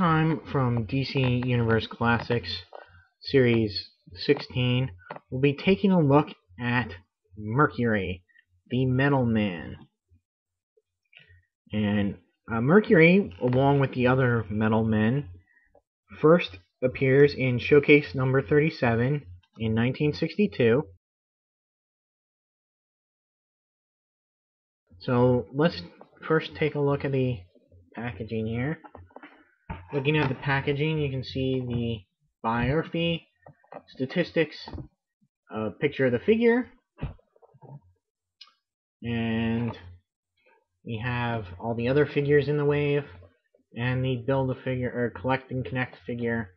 time from DC Universe Classics Series 16, we'll be taking a look at Mercury, the Metal Man. And Mercury, along with the other Metal Men, first appears in Showcase number 37 in 1962. So let's first take a look at the packaging here. Looking at the packaging, you can see the biography, statistics, a picture of the figure, and we have all the other figures in the wave, and the Build-A-Figure or Collect and Connect figure,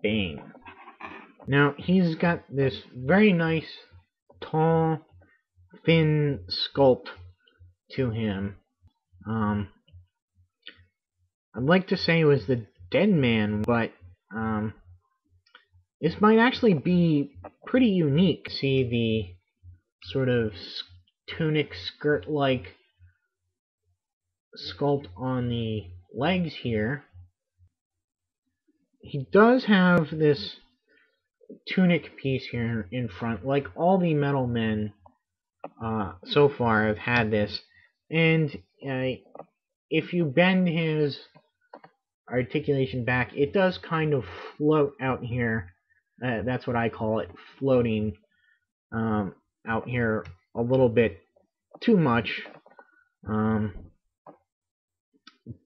Bane. Now, he's got this very nice, tall, thin sculpt to him. I'd like to say it was the Dead Man, but this might actually be pretty unique. See the sort of tunic skirt-like sculpt on the legs here. He does have this tunic piece here in front, like all the Metal Men so far have had this. And if you bend his articulation back, it does kind of float out here. That's what I call it, floating out here a little bit too much.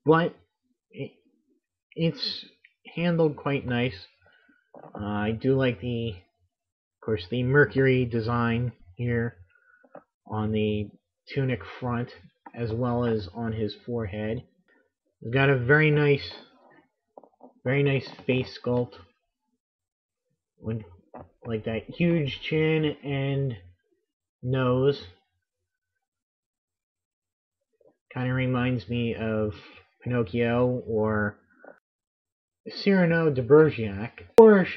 But it's handled quite nice. I do like of course, the Mercury design here on the tunic front, as well as on his forehead. He's got a very nice face sculpt, with like that huge chin and nose. Kind of reminds me of Pinocchio or Cyrano de Bergerac, or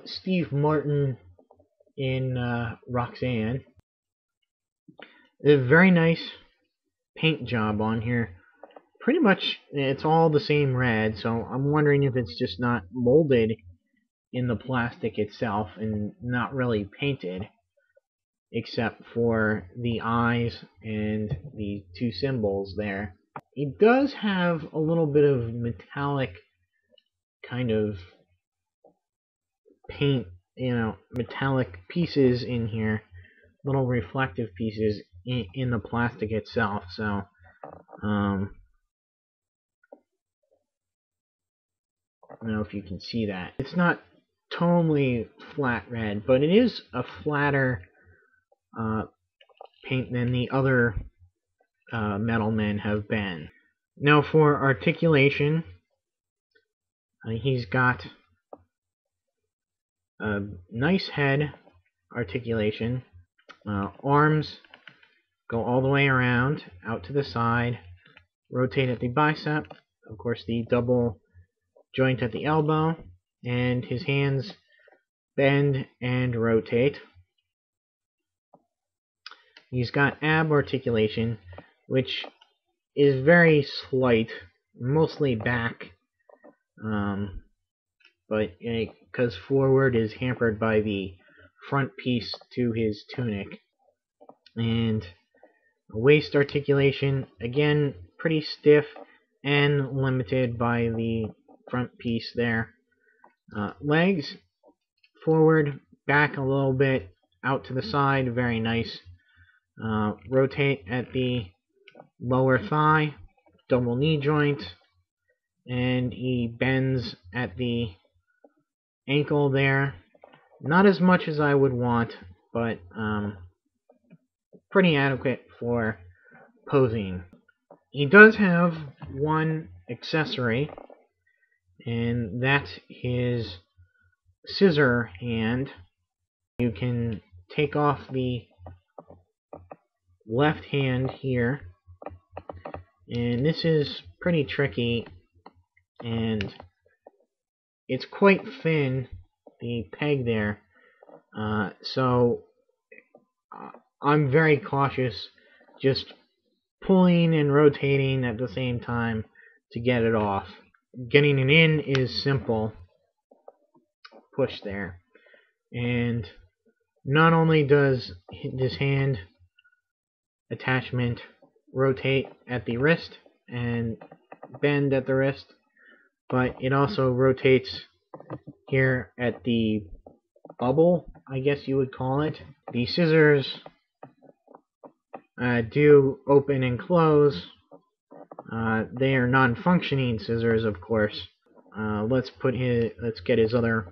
Steve Martin in Roxanne. A very nice paint job on here. Pretty much it's all the same red, so I'm wondering if it's just not molded in the plastic itself and not really painted, except for the eyes and the two symbols there. It does have a little bit of metallic kind of paint, metallic pieces in here, little reflective pieces in the plastic itself. So I don't know if you can see that. It's not totally flat red, but it is a flatter paint than the other Metal Men have been. Now for articulation, he's got a nice head articulation. Arms go all the way around, out to the side, rotate at the bicep, of course the double joint at the elbow, and his hands bend and rotate. He's got ab articulation, which is very slight, mostly back, but because forward is hampered by the front piece to his tunic. And waist articulation, again, pretty stiff and limited by the front piece there. Legs, forward, back a little bit, out to the side, very nice. Rotate at the lower thigh, double knee joint, and he bends at the ankle there. Not as much as I would want, but pretty adequate for posing. He does have one accessory, and that's his scissor hand. You can take off the left hand here, and this is pretty tricky, and it's quite thin, the peg there, so I'm very cautious, just pulling and rotating at the same time to get it off. getting it in is simple. Push there. And not only does this hand attachment rotate at the wrist and bend at the wrist, but it also rotates here at the bubble, I guess you would call it. The scissors do open and close. They are non-functioning scissors, of course. Let's get his other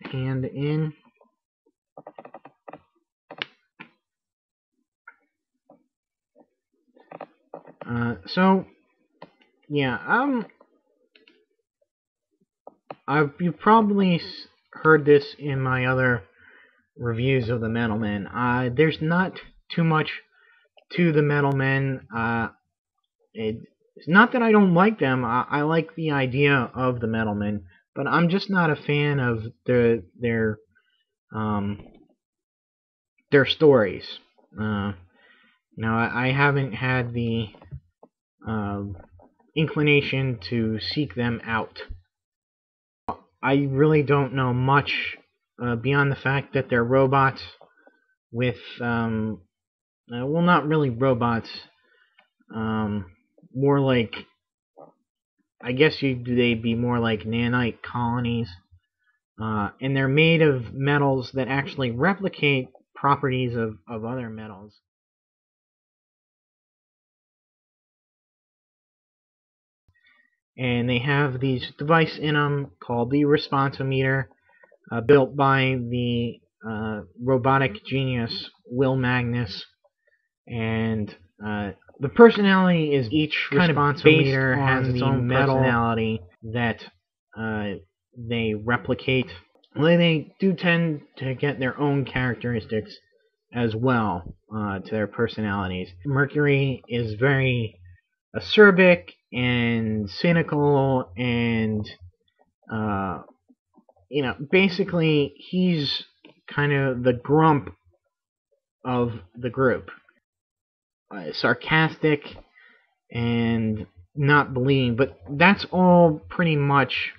hand in. So yeah, you've probably heard this in my other reviews of the Metal Men. There's not too much to the Metal Men. It's not that I don't like them. I like the idea of the Metal Men, but I'm just not a fan of their stories. I haven't had the inclination to seek them out. I really don't know much beyond the fact that they're robots with, well, not really robots, more like, I guess they'd be more like nanite colonies, and they're made of metals that actually replicate properties of other metals. And they have these device in them called the responsometer, built by the robotic genius Will Magnus, and the personality is each responsometer has its own personality that they replicate. Well, they do tend to get their own characteristics as well to their personalities. Mercury is very acerbic and cynical, and basically he's kind of the grump of the group. Sarcastic and not believing, but that's all pretty much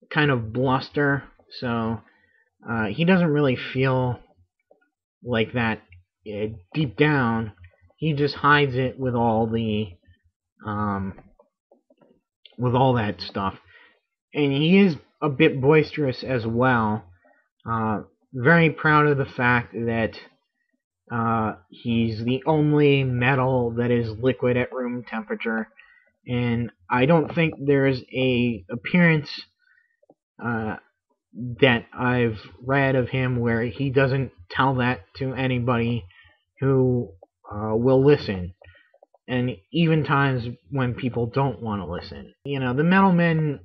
kind of bluster, so he doesn't really feel like that deep down. He just hides it with all that stuff. And he is a bit boisterous as well. Very proud of the fact that he's the only metal that is liquid at room temperature. And I don't think there's a appearance that I've read of him where he doesn't tell that to anybody who will listen. And even times when people don't want to listen. The Metal Men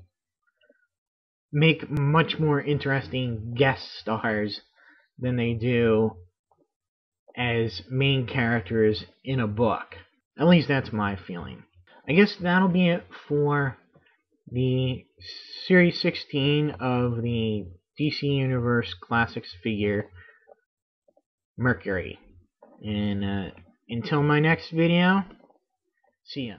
make much more interesting guest stars than they do as main characters in a book. At least that's my feeling. I guess that'll be it for the Series 16 of the DC Universe Classics figure, Mercury. And until my next video, see ya.